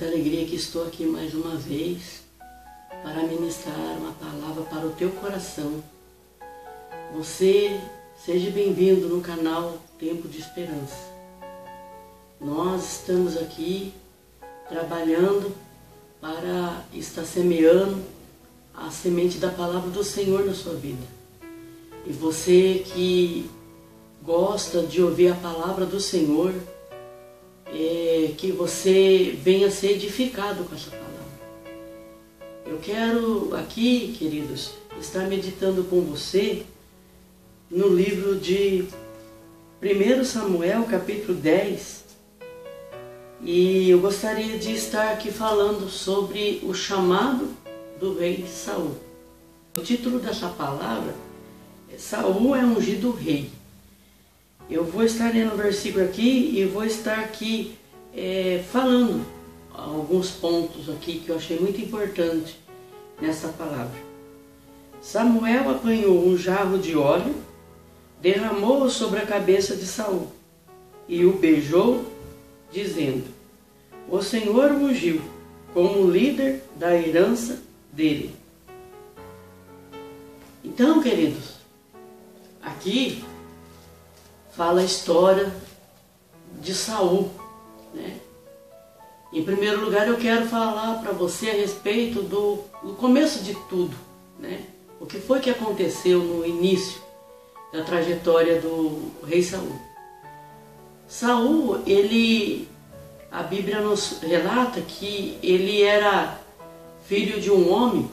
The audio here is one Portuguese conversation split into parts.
muita alegria que estou aqui mais uma vez para ministrar uma palavra para o teu coração. Você seja bem-vindo no canal Tempo de Esperança. Nós estamos aqui trabalhando para estar semeando a semente da palavra do Senhor na sua vida. E você que gosta de ouvir a palavra do Senhor, que você venha ser edificado com essa palavra. Eu quero aqui, queridos, estar meditando com você no livro de 1 Samuel, capítulo 10, e eu gostaria de estar aqui falando sobre o chamado do rei Saul. O título dessa palavra é Saul é ungido rei. Eu vou estar lendo o versículo aqui e vou estar aqui falando alguns pontos aqui que eu achei muito importante nessa palavra. Samuel apanhou um jarro de óleo, derramou-o sobre a cabeça de Saul e o beijou, dizendo: o Senhor o ungiu como líder da herança dele. Então, queridos, aqui fala a história de Saul, né? Em primeiro lugar, eu quero falar para você a respeito do começo de tudo, né? O que foi que aconteceu no início da trajetória do rei Saul. Saul, a Bíblia nos relata que ele era filho de um homem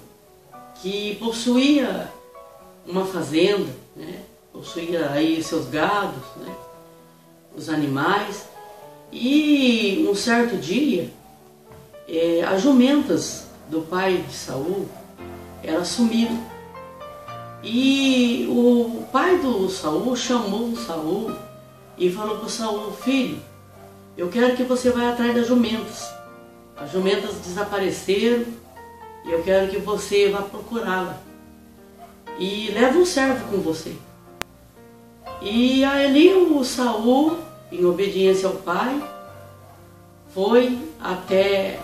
que possuía uma fazenda, né? Possuía aí seus gados, né? Os animais, e um certo dia as jumentas do pai de Saul, elas sumiram, e o pai do Saul chamou Saul e falou para Saul: filho, eu quero que você vá atrás das jumentas. As jumentas desapareceram e eu quero que você vá procurá-la, e leve um servo com você. E ali o Saul, em obediência ao pai, foi até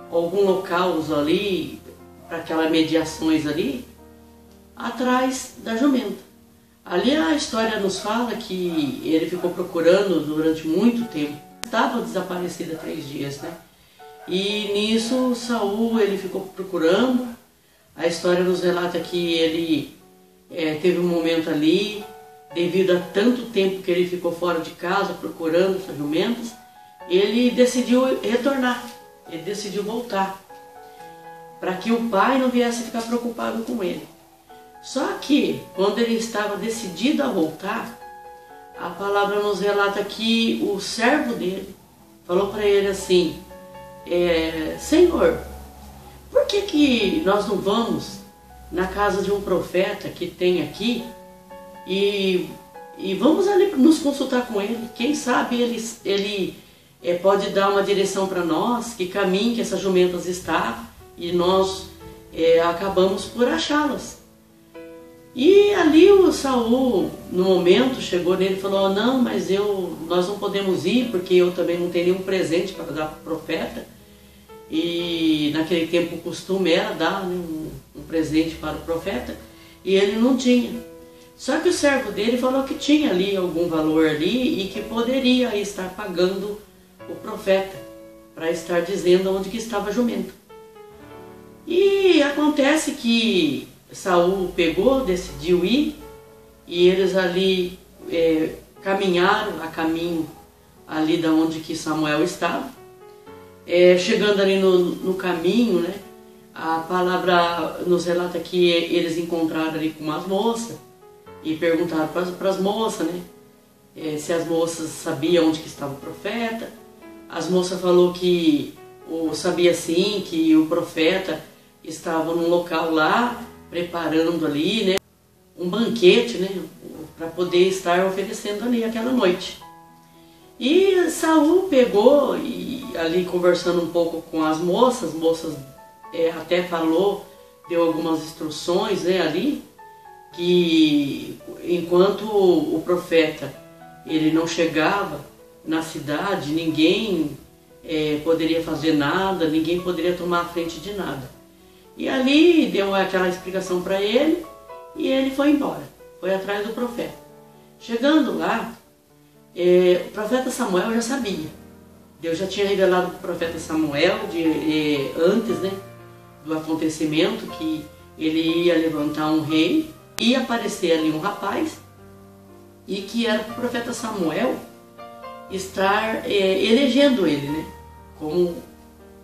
algum local ali, para aquelas mediações ali, atrás da jumenta. Ali a história nos fala que ele ficou procurando durante muito tempo. Estava desaparecida 3 dias, né? E nisso Saul, ele ficou procurando. A história nos relata que ele teve um momento ali, devido a tanto tempo que ele ficou fora de casa procurando essas jumentas, ele decidiu retornar, ele decidiu voltar, para que o pai não viesse ficar preocupado com ele. Só que, quando ele estava decidido a voltar, a palavra nos relata que o servo dele falou para ele assim: Senhor, por que nós não vamos na casa de um profeta que tem aqui e vamos ali nos consultar com ele? Quem sabe ele pode dar uma direção para nós, que caminho que essas jumentas estão, e nós acabamos por achá-las. E ali o Saul, no momento, chegou nele e falou: não, mas nós não podemos ir, porque eu também não tenho nenhum presente para dar para o profeta. E naquele tempo o costume era dar, né, um presente para o profeta, e ele não tinha. Só que o servo dele falou que tinha ali algum valor ali e que poderia estar pagando o profeta para estar dizendo onde que estava a jumenta. E acontece que Saul pegou, decidiu ir, e eles ali caminharam a caminho ali da onde que Samuel estava. Chegando ali no caminho, né, a palavra nos relata que eles encontraram ali com umas moças e perguntaram para as moças, né, se as moças sabiam onde que estava o profeta. As moças falaram que sabia sim, que o profeta estava num local lá, preparando ali, né, um banquete, né, para poder estar oferecendo ali aquela noite. E Saul pegou e ali conversando um pouco com as moças até deu algumas instruções, né, ali, que enquanto o profeta ele não chegava na cidade, ninguém poderia fazer nada, ninguém poderia tomar a frente de nada. E ali deu aquela explicação para ele e ele foi embora, foi atrás do profeta. Chegando lá, o profeta Samuel já sabia. Deus já tinha revelado para o profeta Samuel antes, né, do acontecimento, que ele ia levantar um rei, ia aparecer ali um rapaz, e que era para o profeta Samuel estar elegendo ele, né,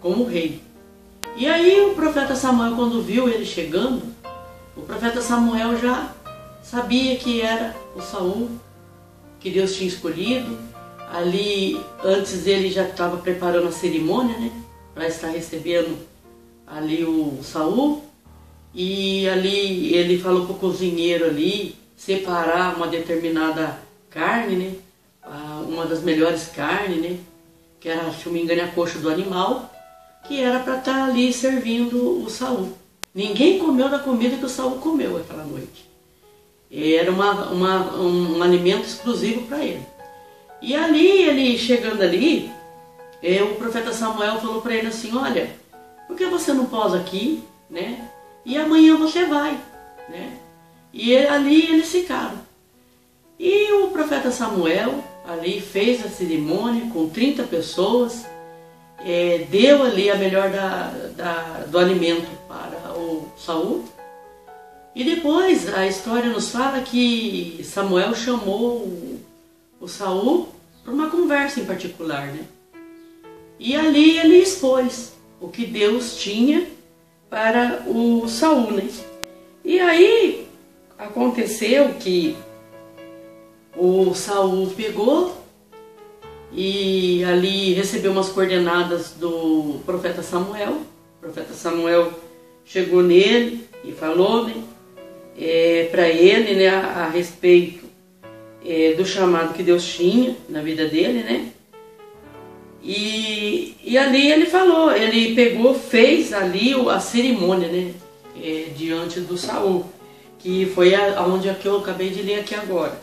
como rei. E aí o profeta Samuel, quando viu ele chegando, o profeta Samuel já sabia que era o Saul, que Deus tinha escolhido. Ali, antes ele já estava preparando a cerimônia, né, para estar recebendo ali o Saul. E ali ele falou para o cozinheiro ali separar uma determinada carne, né, uma das melhores carnes, né, que era, se não me engano, a coxa do animal, que era para estar ali servindo o Saul. Ninguém comeu da comida que o Saul comeu aquela noite. Era um alimento exclusivo para ele. E ali, ele chegando ali, o profeta Samuel falou para ele assim: olha, por que você não posa aqui, né? E amanhã você vai, né? E ali eles ficaram. E o profeta Samuel ali fez a cerimônia com 30 pessoas, deu ali a melhor do alimento para o Saul. E depois a história nos fala que Samuel chamou o Saul para uma conversa em particular, né? E ali ele expôs o que Deus tinha para o Saul, né? E aí aconteceu que o Saul pegou e ali recebeu umas coordenadas do profeta Samuel. O profeta Samuel chegou nele e falou, né, para ele, né, a respeito do chamado que Deus tinha na vida dele, né? E ali ele falou, ele pegou, fez ali a cerimônia, né, diante do Saul, que foi aonde que eu acabei de ler aqui agora.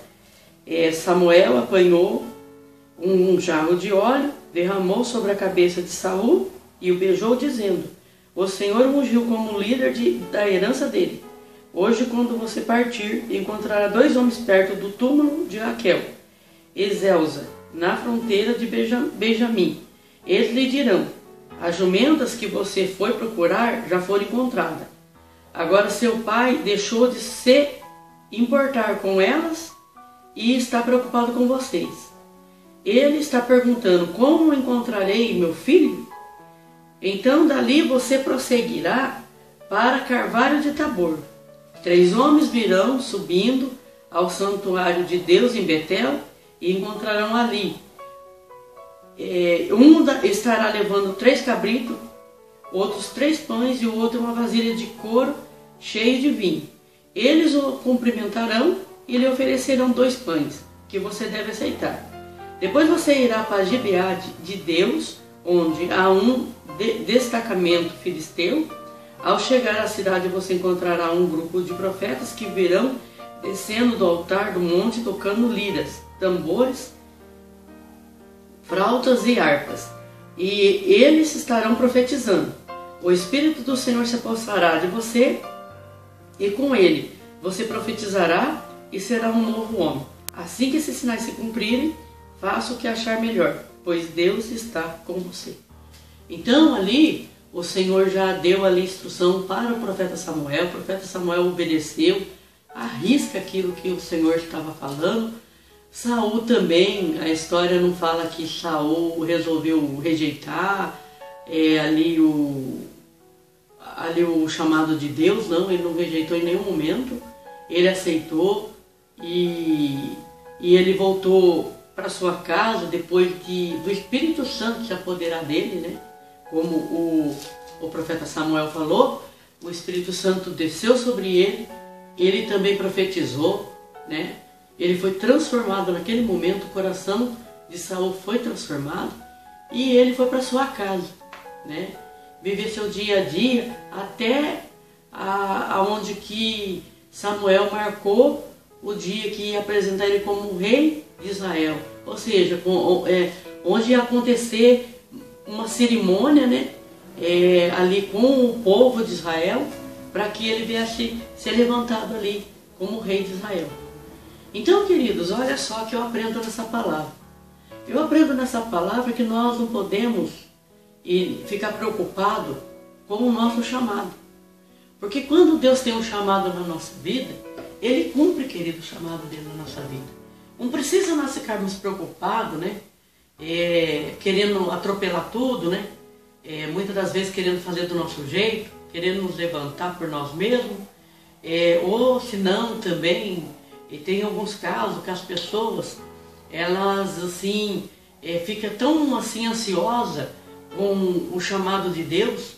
Samuel apanhou um jarro de óleo, derramou sobre a cabeça de Saul e o beijou, dizendo: o Senhor o ungiu como líder da herança dele. Hoje, quando você partir, encontrará 2 homens perto do túmulo de Raquel, Ezelza, na fronteira de Benjamim. Eles lhe dirão: as jumentas que você foi procurar já foram encontradas. Agora seu pai deixou de se importar com elas e está preocupado com vocês. Ele está perguntando: como encontrarei meu filho? Então dali você prosseguirá para Carvalho de Tabor. 3 homens virão subindo ao santuário de Deus em Betel e encontrarão ali. Um estará levando 3 cabritos, outros 3 pães e o outro uma vasilha de couro cheia de vinho. Eles o cumprimentarão e lhe oferecerão 2 pães, que você deve aceitar. Depois você irá para Gibeá de Deus, onde há um destacamento filisteu. Ao chegar à cidade você encontrará um grupo de profetas que virão descendo do altar do monte tocando liras, tambores, flautas e harpas. E eles estarão profetizando. O Espírito do Senhor se apossará de você e com ele você profetizará e será um novo homem. Assim que esses sinais se cumprirem, faça o que achar melhor, pois Deus está com você. Então ali o Senhor já deu ali instrução para o profeta Samuel obedeceu, arrisca aquilo que o Senhor estava falando. Saul também, a história não fala que Saul resolveu rejeitar ali o chamado de Deus, não, ele não rejeitou em nenhum momento, ele aceitou e ele voltou para sua casa depois do Espírito Santo se apoderar dele, né? Como o profeta Samuel falou, o Espírito Santo desceu sobre ele, ele também profetizou, né? Ele foi transformado naquele momento, o coração de Saul foi transformado e ele foi para sua casa, né? Viver seu dia a dia até aonde que Samuel marcou o dia que ia apresentar ele como rei de Israel. Ou seja, onde ia acontecer uma cerimônia, né, ali com o povo de Israel, para que ele viesse ser levantado ali como rei de Israel. Então, queridos, olha só que eu aprendo nessa palavra. Eu aprendo nessa palavra que nós não podemos ficar preocupado com o nosso chamado. Porque quando Deus tem um chamado na nossa vida, Ele cumpre, querido, o chamado dele na nossa vida. Não precisa nós ficarmos preocupados, né? Querendo atropelar tudo, né? Muitas das vezes querendo fazer do nosso jeito, querendo nos levantar por nós mesmos, ou se não também, tem alguns casos que as pessoas, elas assim, ficam tão assim ansiosas com o chamado de Deus,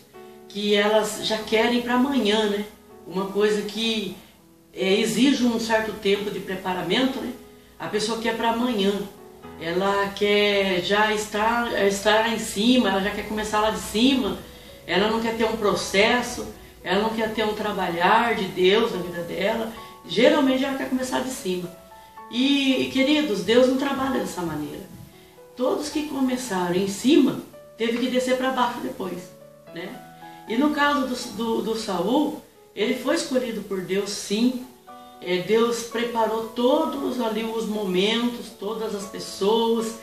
que elas já querem para amanhã, né? Uma coisa que exige um certo tempo de preparamento, né? A pessoa quer para amanhã. Ela quer já estar lá em cima, ela já quer começar lá de cima, ela não quer ter um processo, ela não quer ter um trabalhar de Deus na vida dela, geralmente ela quer começar de cima. E queridos, Deus não trabalha dessa maneira. Todos que começaram em cima, teve que descer para baixo depois, né? E no caso do Saul, ele foi escolhido por Deus, sim. Deus preparou todos ali os momentos, todas as pessoas,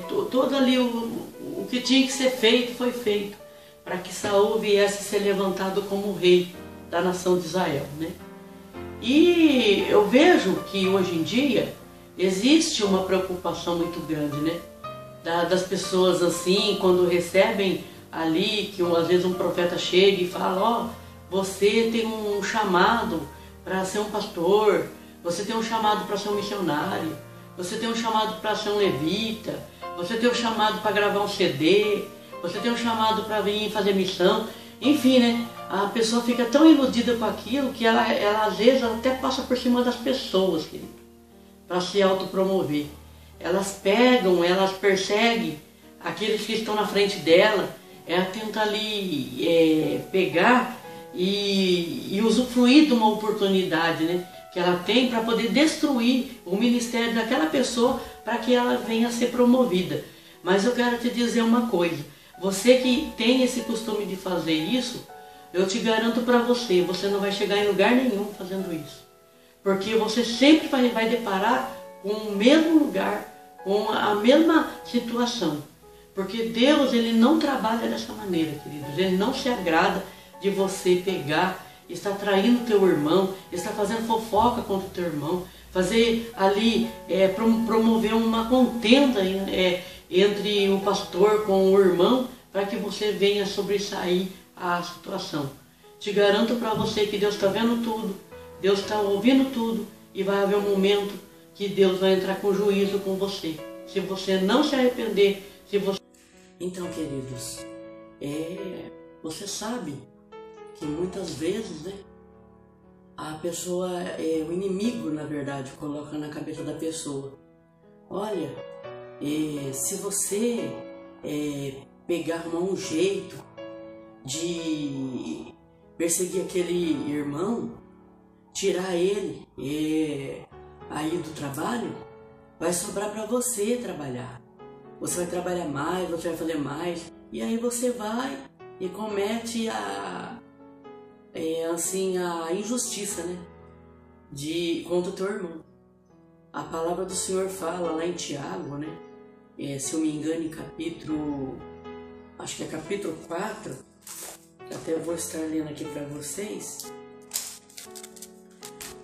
todo ali o que tinha que ser feito foi feito para que Saul viesse ser levantado como rei da nação de Israel, né? E eu vejo que hoje em dia existe uma preocupação muito grande, né? Das pessoas assim, quando recebem ali, que às vezes um profeta chega e fala, ó, você tem um chamado para ser um pastor, você tem um chamado para ser um missionário, você tem um chamado para ser um levita, você tem um chamado para gravar um CD, você tem um chamado para vir fazer missão, enfim, né? A pessoa fica tão iludida com aquilo que ela às vezes até passa por cima das pessoas, querido, para se autopromover. Elas pegam, elas perseguem aqueles que estão na frente dela, ela tenta ali pegar e usufruir de uma oportunidade, né, que ela tem para poder destruir o ministério daquela pessoa para que ela venha a ser promovida. Mas eu quero te dizer uma coisa, você que tem esse costume de fazer isso, eu te garanto para você, você não vai chegar em lugar nenhum fazendo isso. Porque você sempre vai deparar com o mesmo lugar, com a mesma situação. Porque Deus, Ele não trabalha dessa maneira, queridos. Ele não se agrada de você pegar, estar traindo teu irmão, estar fazendo fofoca contra o teu irmão, fazer ali, promover uma contenda entre o pastor com o irmão, para que você venha sobressair a situação. Te garanto para você que Deus está vendo tudo, Deus está ouvindo tudo, e vai haver um momento que Deus vai entrar com juízo com você. Se você não se arrepender, se você... Então, queridos, você sabe que muitas vezes, né, a pessoa, o inimigo, na verdade, coloca na cabeça da pessoa, olha, se você pegar um jeito de perseguir aquele irmão, tirar ele aí do trabalho, vai sobrar para você trabalhar. Você vai trabalhar mais, você vai fazer mais, e aí você vai e comete a injustiça, né, contra o teu irmão. A palavra do Senhor fala lá em Tiago, né, se eu me engano, em capítulo, acho que é capítulo 4, até eu vou estar lendo aqui para vocês.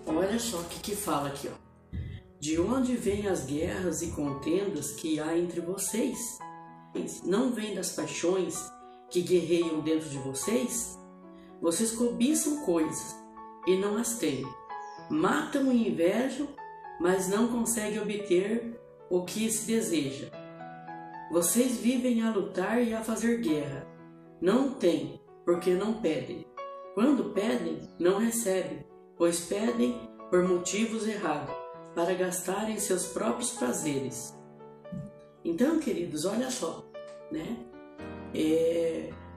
Olha só o que fala aqui, ó. De onde vêm as guerras e contendas que há entre vocês? Não vêm das paixões que guerreiam dentro de vocês? Vocês cobiçam coisas e não as têm. Matam e invejam, mas não conseguem obter o que se deseja. Vocês vivem a lutar e a fazer guerra. Não têm, porque não pedem. Quando pedem, não recebem, pois pedem por motivos errados, para gastarem seus próprios prazeres. Então, queridos, olha só, né?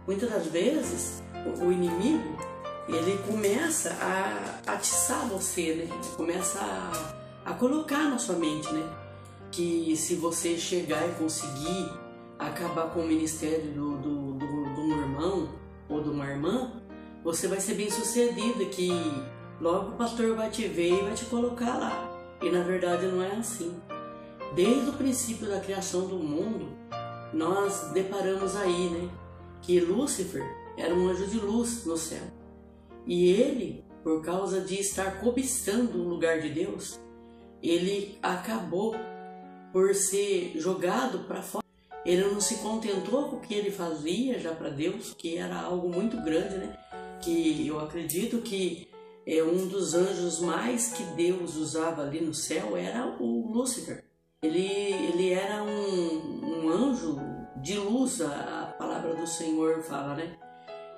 Muitas das vezes o inimigo, ele começa a atiçar você, né? Ele começa a colocar na sua mente, né, que se você chegar e conseguir acabar com o ministério de um irmão ou de uma irmã, você vai ser bem sucedida, que logo o pastor vai te ver e vai te colocar lá. E na verdade não é assim. Desde o princípio da criação do mundo, nós deparamos aí, né, que Lúcifer era um anjo de luz no céu. E ele, por causa de estar cobiçando o lugar de Deus, ele acabou por ser jogado para fora. Ele não se contentou com o que ele fazia já para Deus, que era algo muito grande, né? Que eu acredito que um dos anjos mais que Deus usava ali no céu era o Lúcifer. Ele era um anjo de luz, a palavra do Senhor fala, né?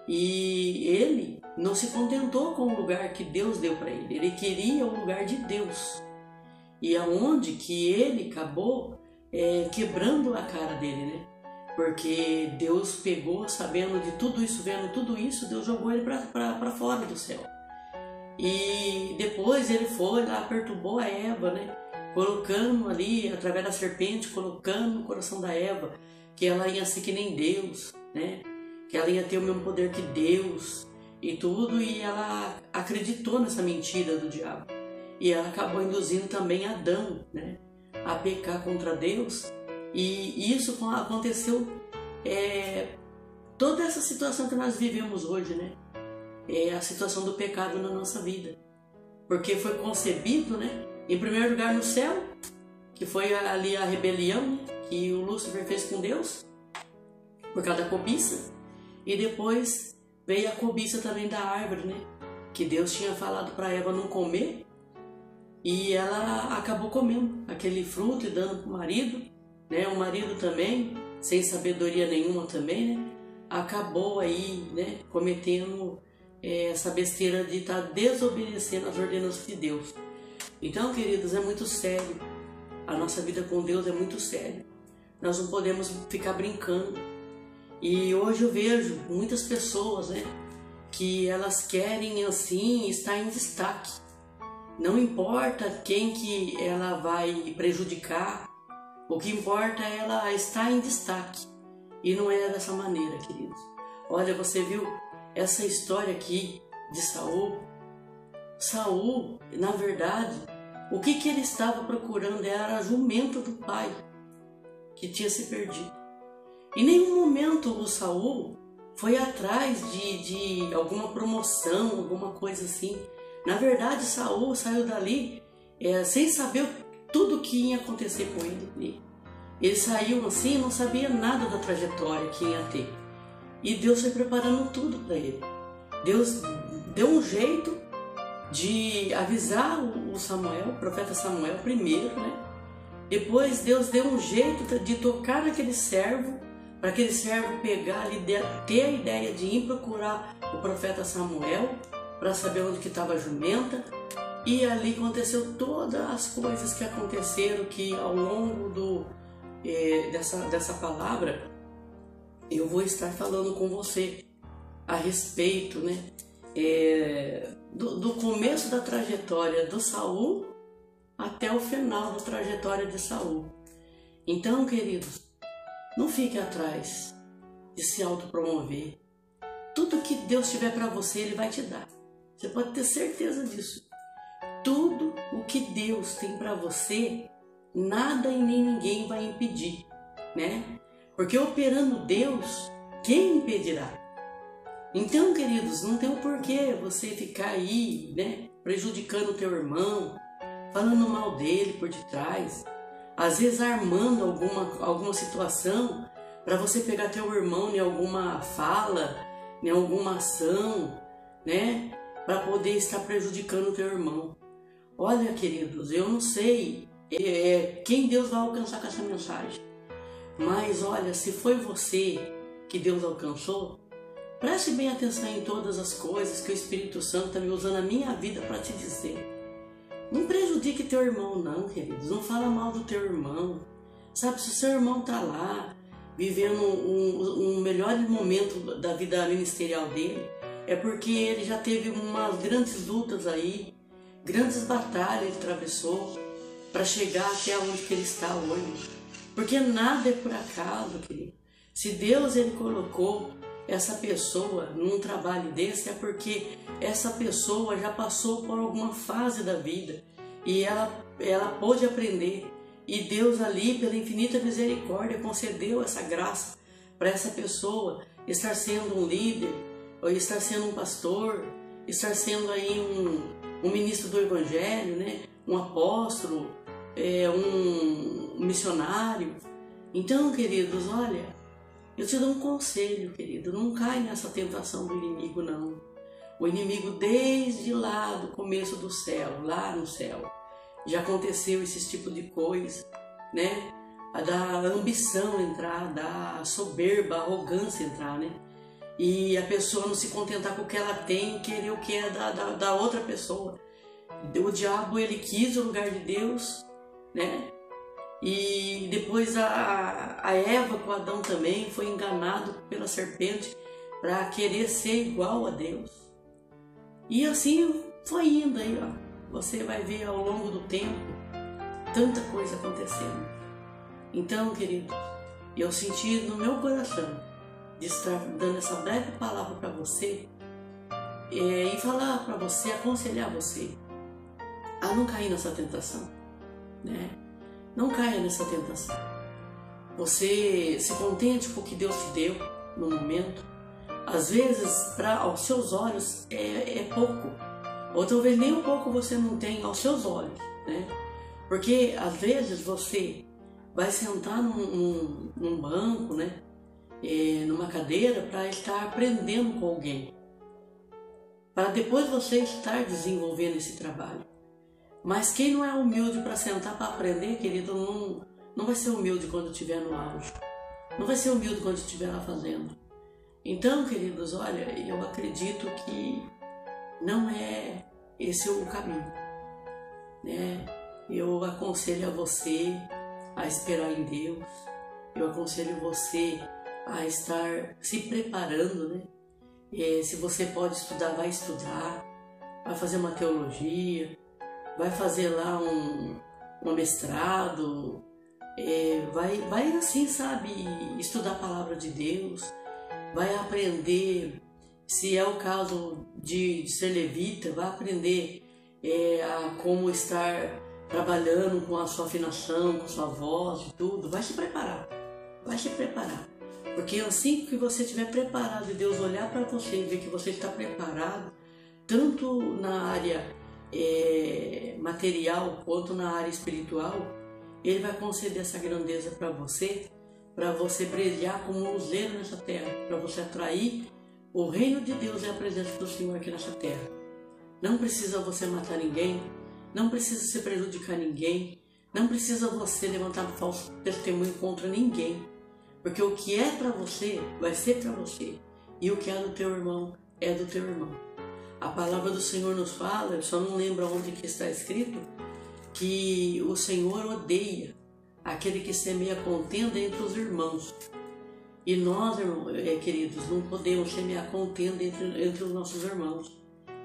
E ele não se contentou com o lugar que Deus deu para ele. Ele queria o lugar de Deus. E aonde que ele acabou quebrando a cara dele, né? Porque Deus pegou, sabendo de tudo isso, vendo tudo isso, Deus jogou ele para fora do céu. E depois ele foi lá, perturbou a Eva, né? Colocando ali, através da serpente, colocando no coração da Eva que ela ia ser que nem Deus, né? Que ela ia ter o mesmo poder que Deus e tudo, e ela acreditou nessa mentira do diabo. E ela acabou induzindo também Adão, né, a pecar contra Deus. E isso aconteceu, toda essa situação que nós vivemos hoje, né? É a situação do pecado na nossa vida. Porque foi concebido, né, em primeiro lugar no céu, que foi ali a rebelião, né, que o Lúcifer fez com Deus, por causa da cobiça. E depois veio a cobiça também da árvore, né, que Deus tinha falado para Eva não comer. E ela acabou comendo aquele fruto e dando para o marido, né? O marido também, sem sabedoria nenhuma também, né? Acabou aí, né, cometendo essa besteira de estar desobedecendo as ordenanças de Deus. Então, queridos, é muito sério. A nossa vida com Deus é muito séria. Nós não podemos ficar brincando. E hoje eu vejo muitas pessoas, né, que elas querem assim estar em destaque. Não importa quem que ela vai prejudicar, o que importa é ela estar em destaque. E não é dessa maneira, queridos. Olha, você viu essa história aqui de Saul? Saul, na verdade, o que ele estava procurando era jumento do pai, que tinha se perdido. Em nenhum momento o Saul foi atrás de alguma promoção, alguma coisa assim. Na verdade, Saul saiu dali sem saber tudo o que ia acontecer com ele. Ele saiu assim, não sabia nada da trajetória que ia ter. E Deus foi preparando tudo para ele. Deus deu um jeito de avisar o Samuel, o profeta Samuel primeiro, né? Depois Deus deu um jeito de tocar naquele servo, para aquele servo pegar ali, ter a ideia de ir procurar o profeta Samuel, para saber onde que estava a jumenta. E ali aconteceu todas as coisas que aconteceram, que ao longo dessa palavra eu vou estar falando com você a respeito, né, do começo da trajetória do Saul até o final da trajetória de Saul. Então, queridos, não fique atrás de se autopromover. Tudo que Deus tiver para você, Ele vai te dar. Você pode ter certeza disso. Tudo o que Deus tem para você, nada e nem ninguém vai impedir, né? Porque operando Deus, quem impedirá? Então, queridos, não tem o porquê você ficar aí, né, prejudicando o teu irmão, falando mal dele por detrás, às vezes armando alguma situação para você pegar teu irmão em alguma fala, em alguma ação, né, para poder estar prejudicando o teu irmão. Olha, queridos, eu não sei quem Deus vai alcançar com essa mensagem, mas olha, se foi você que Deus alcançou, preste bem atenção em todas as coisas que o Espírito Santo está me usando a minha vida para te dizer. Não prejudique teu irmão não, queridos, não fala mal do teu irmão. Sabe, se o seu irmão está lá, vivendo um melhor momento da vida ministerial dele, é porque ele já teve umas grandes lutas aí, grandes batalhas ele atravessou para chegar até onde que ele está hoje. Porque nada é por acaso, querido. Se Deus ele colocou essa pessoa num trabalho desse, é porque essa pessoa já passou por alguma fase da vida e ela pôde aprender. E Deus ali, pela infinita misericórdia, concedeu essa graça para essa pessoa estar sendo um líder, ou estar sendo um pastor, estar sendo aí um ministro do Evangelho, né? Um apóstolo, um missionário. Então, queridos, olha, eu te dou um conselho, querido, não cai nessa tentação do inimigo, não. O inimigo, desde lá do começo do céu, lá no céu, já aconteceu esse tipo de coisa, né? Da ambição entrar, da soberba, arrogância entrar, né? E a pessoa não se contentar com o que ela tem e querer o que é da outra pessoa. O diabo, ele quis o lugar de Deus, né? E depois a Eva com Adão também foi enganado pela serpente para querer ser igual a Deus. E assim foi indo aí, ó. Você vai ver ao longo do tempo tanta coisa acontecendo. Então, querido, eu senti no meu coração de estar dando essa breve palavra para você e falar para você, aconselhar você a não cair nessa tentação, né? Não caia nessa tentação. Você se contente com o que Deus te deu no momento. Às vezes, aos seus olhos, é pouco. Ou talvez nem um pouco você não tem aos seus olhos, né? Porque às vezes você vai sentar num banco, né? Numa cadeira para estar aprendendo com alguém. Para depois você estar desenvolvendo esse trabalho. Mas quem não é humilde para sentar para aprender, querido, não vai ser humilde quando estiver no auge. Não vai ser humilde quando estiver lá fazendo. Então, queridos, olha, eu acredito que não é esse o caminho, né? Eu aconselho a você a esperar em Deus. Eu aconselho você a estar se preparando, né? Se você pode estudar, vai estudar. Vai fazer uma teologia. Vai fazer lá um mestrado. Vai assim, sabe? Estudar a palavra de Deus. Vai aprender, se é o caso de ser levita, vai aprender a como estar trabalhando com a sua afinação, com a sua voz e tudo. Vai se preparar, porque assim que você estiver preparado e Deus olhar para você e ver que você está preparado, tanto na área material quanto na área espiritual, Ele vai conceder essa grandeza para você brilhar como um luzeiro nessa terra, para você atrair o reino de Deus e a presença do Senhor aqui nessa terra. Não precisa você matar ninguém, não precisa se prejudicar ninguém, não precisa você levantar um falso testemunho contra ninguém, porque o que é para você vai ser para você, e o que é do teu irmão é do teu irmão. A palavra do Senhor nos fala, eu só não lembro onde que está escrito, que o Senhor odeia aquele que semeia contenda entre os irmãos. E nós, queridos, não podemos semear contenda entre os nossos irmãos,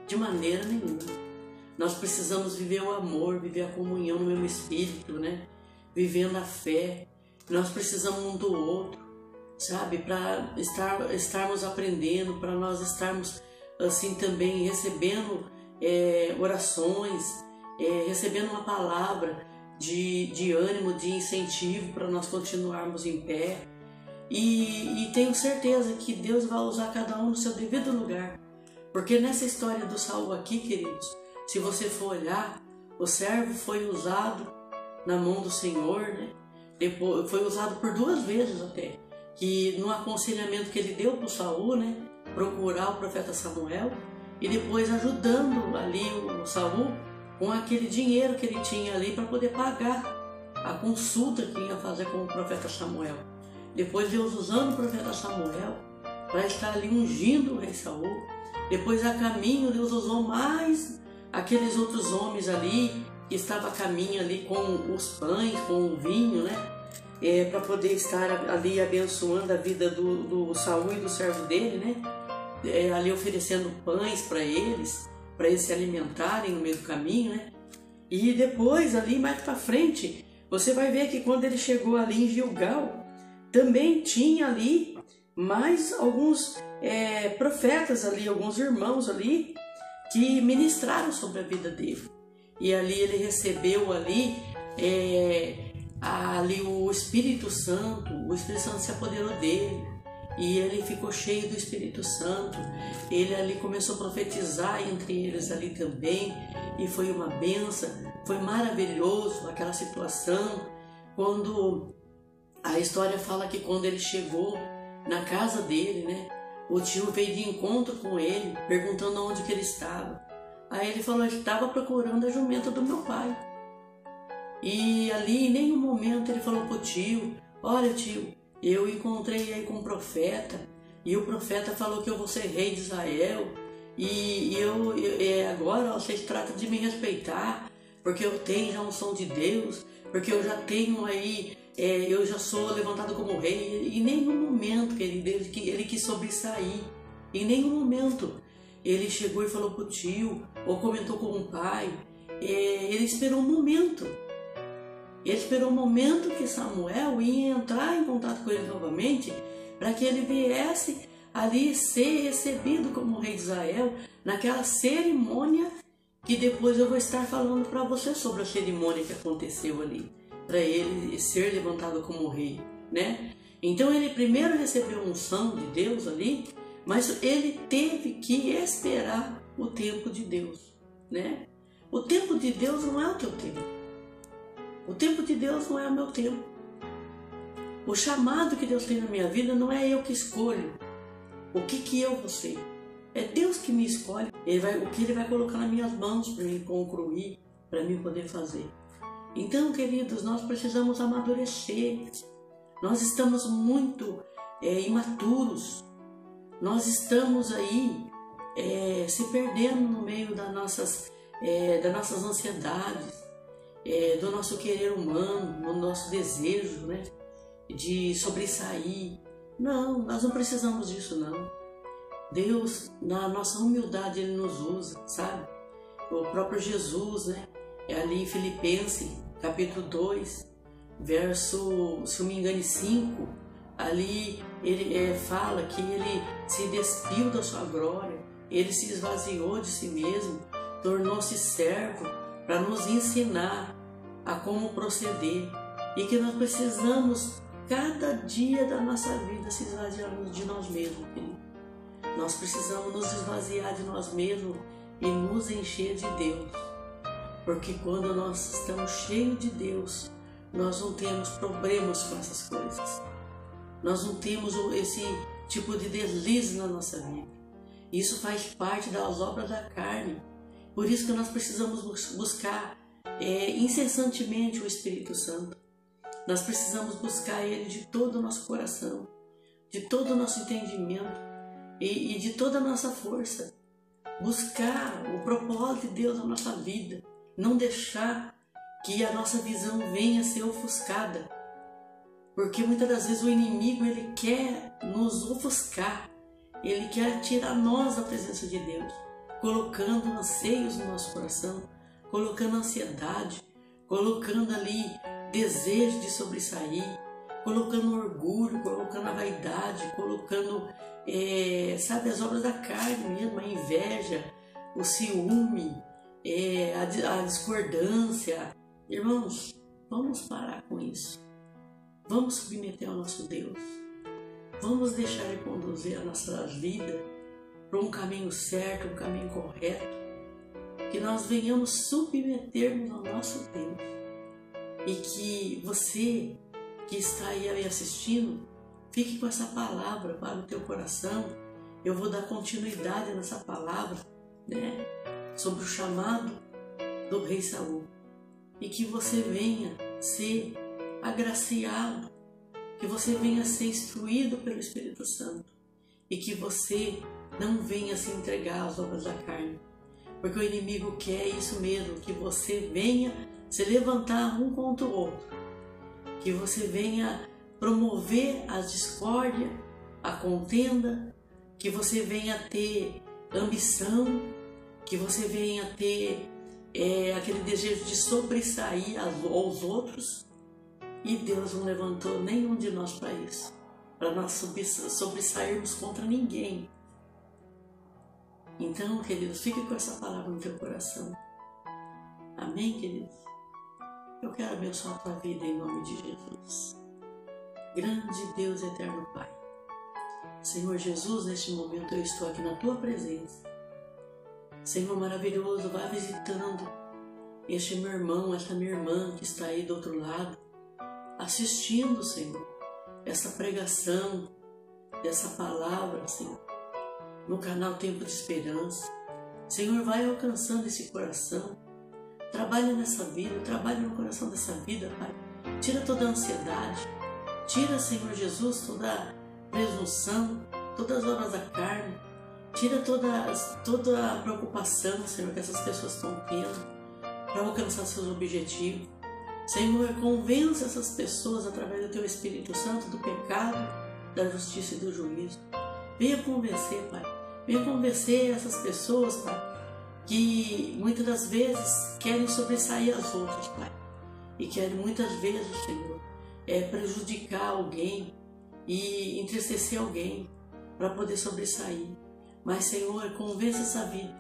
de maneira nenhuma. Nós precisamos viver o amor, viver a comunhão no mesmo espírito, né? Vivendo a fé. Nós precisamos um do outro, sabe? Para estarmos aprendendo, para nós estarmos assim também recebendo orações, recebendo uma palavra de ânimo, de incentivo para nós continuarmos em pé. E tenho certeza que Deus vai usar cada um no seu devido lugar. Porque nessa história do Saul aqui, queridos, se você for olhar, o servo foi usado na mão do Senhor, né? Depois, foi usado por 2 vezes até. Que no aconselhamento que ele deu para o Saul, né? Procurar o profeta Samuel. E depois ajudando ali o Saul com aquele dinheiro que ele tinha ali para poder pagar a consulta que ia fazer com o profeta Samuel. Depois Deus usando o profeta Samuel para estar ali ungindo o rei Saul. Depois a caminho Deus usou mais aqueles outros homens ali que estavam a caminho ali com os pães, com o vinho, né? Para poder estar ali abençoando a vida do Saul e do servo dele, né? Ali oferecendo pães para eles se alimentarem no meio do caminho, né? E depois ali mais para frente você vai ver que quando ele chegou ali em Gilgal, também tinha ali mais alguns profetas ali, alguns irmãos ali, que ministraram sobre a vida dele. E ali ele recebeu ali o Espírito Santo se apoderou dele. E ele ficou cheio do Espírito Santo. Ele ali começou a profetizar entre eles ali também. E foi uma benção, foi maravilhoso aquela situação. Quando a história fala que quando ele chegou na casa dele, né, o tio veio de encontro com ele, perguntando onde que ele estava. Aí ele falou que estava procurando a jumenta do meu pai. E ali em nenhum momento ele falou pro tio: olha, tio, eu encontrei aí com um profeta, e o profeta falou que eu vou ser rei de Israel, e agora você trata de me respeitar, porque eu tenho já a unção de Deus, porque eu já tenho aí, eu já sou levantado como rei. Em nenhum momento, querido, ele quis sobressair. Em nenhum momento ele chegou e falou pro tio, ou comentou com o pai. Ele esperou um momento. Ele esperou um momento que Samuel ia entrar em contato com ele novamente, para que ele viesse ali ser recebido como rei de Israel, naquela cerimônia que depois eu vou estar falando para você sobre a cerimônia que aconteceu ali, para ele ser levantado como rei, né? Então ele primeiro recebeu a unção de Deus ali, mas ele teve que esperar o tempo de Deus, né? O tempo de Deus não é o teu tempo. O tempo de Deus não é o meu tempo. O chamado que Deus tem na minha vida não é eu que escolho o que eu vou ser. É Deus que me escolhe. O que Ele vai colocar nas minhas mãos para mim concluir, para mim poder fazer. Então, queridos, nós precisamos amadurecer. Nós estamos muito imaturos. Nós estamos aí se perdendo no meio das nossas ansiedades, do nosso querer humano, do nosso desejo, né, de sobressair. Não, nós não precisamos disso, não. Deus, na nossa humildade, Ele nos usa, sabe? O próprio Jesus, né, ali em Filipenses, capítulo 2, verso, se eu me engano, 5, ali ele fala que Ele se despiu da sua glória, Ele se esvaziou de si mesmo, tornou-se servo para nos ensinar a como proceder, e que nós precisamos cada dia da nossa vida se esvaziarmos de nós mesmos, querido. Nós precisamos nos esvaziar de nós mesmos e nos encher de Deus, porque quando nós estamos cheios de Deus, nós não temos problemas com essas coisas, nós não temos esse tipo de deslize na nossa vida. Isso faz parte das obras da carne. Por isso que nós precisamos buscar incessantemente o Espírito Santo. Nós precisamos buscar Ele de todo o nosso coração, de todo o nosso entendimento e de toda a nossa força. Buscar o propósito de Deus na nossa vida. Não deixar que a nossa visão venha a ser ofuscada. Porque muitas das vezes o inimigo ele quer nos ofuscar. Ele quer tirar nós da presença de Deus, colocando anseios no nosso coração, colocando ansiedade, colocando ali desejo de sobressair, colocando orgulho, colocando a vaidade, colocando, as obras da carne mesmo, a inveja, o ciúme, a discordância. Irmãos, vamos parar com isso. Vamos submeter ao nosso Deus. Vamos deixar Ele conduzir a nossa vida para um caminho certo, um caminho correto, que nós venhamos submetermos ao nosso Deus, e que você que está aí assistindo, fique com essa palavra para o teu coração. Eu vou dar continuidade nessa palavra, né, sobre o chamado do rei Saul, e que você venha ser agraciado, que você venha ser instruído pelo Espírito Santo, e que você não venha se entregar às obras da carne, porque o inimigo quer isso mesmo, que você venha se levantar um contra o outro, que você venha promover a discórdia, a contenda, que você venha ter ambição, que você venha ter aquele desejo de sobressair aos outros, E Deus não levantou nenhum de nós para isso, para nós sobressairmos contra ninguém. Então, queridos, fique com essa palavra no teu coração. Amém, queridos? Eu quero abençoar a tua vida em nome de Jesus. Grande Deus eterno Pai. Senhor Jesus, neste momento eu estou aqui na tua presença. Senhor maravilhoso, vai visitando este meu irmão, esta minha irmã que está aí do outro lado, assistindo, Senhor, essa pregação, dessa palavra, Senhor, no canal Tempo de Esperança. Senhor, vai alcançando esse coração, trabalha nessa vida, trabalha no coração dessa vida, Pai. Tira toda a ansiedade, tira, Senhor Jesus, toda a presunção, todas as obras da carne, tira toda a preocupação, Senhor, que essas pessoas estão tendo para alcançar seus objetivos. Senhor, convença essas pessoas através do Teu Espírito Santo do pecado, da justiça e do juízo. Venha convencer, Pai. Venha convencer essas pessoas, Pai, que muitas das vezes querem sobressair as outras, Pai. E querem muitas vezes, Senhor, prejudicar alguém e entristecer alguém para poder sobressair. Mas, Senhor, convença essa vida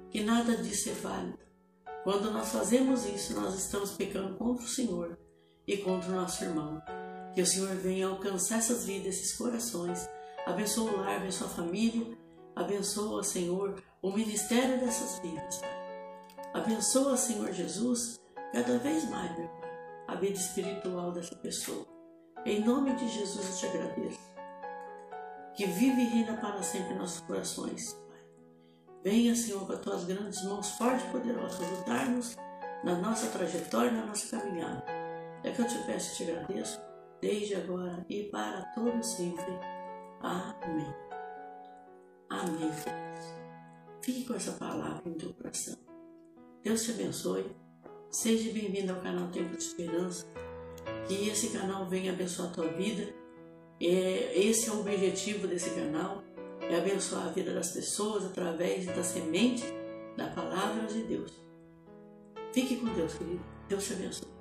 que nada disso é válido. Quando nós fazemos isso, nós estamos pecando contra o Senhor e contra o nosso irmão. Que o Senhor venha alcançar essas vidas, esses corações. Abençoa o lar, abençoa a família. Abençoa, Senhor, o ministério dessas vidas, Pai. Abençoa, Senhor Jesus, cada vez mais, meu Pai, a vida espiritual dessa pessoa. Em nome de Jesus eu te agradeço. Que vive e reina para sempre em nossos corações, Pai. Venha, Senhor, com as tuas grandes mãos fortes e poderosas, ajudar-nos na nossa trajetória, na nossa caminhada. É que eu te peço e te agradeço, desde agora e para todo sempre. Amém. Amém, Deus. Fique com essa palavra no teu coração. Deus te abençoe. Seja bem-vindo ao canal Tempo de Esperança. Que esse canal venha abençoar a tua vida. Esse é o objetivo desse canal, é abençoar a vida das pessoas através da semente da palavra de Deus. Fique com Deus, querido. Deus te abençoe.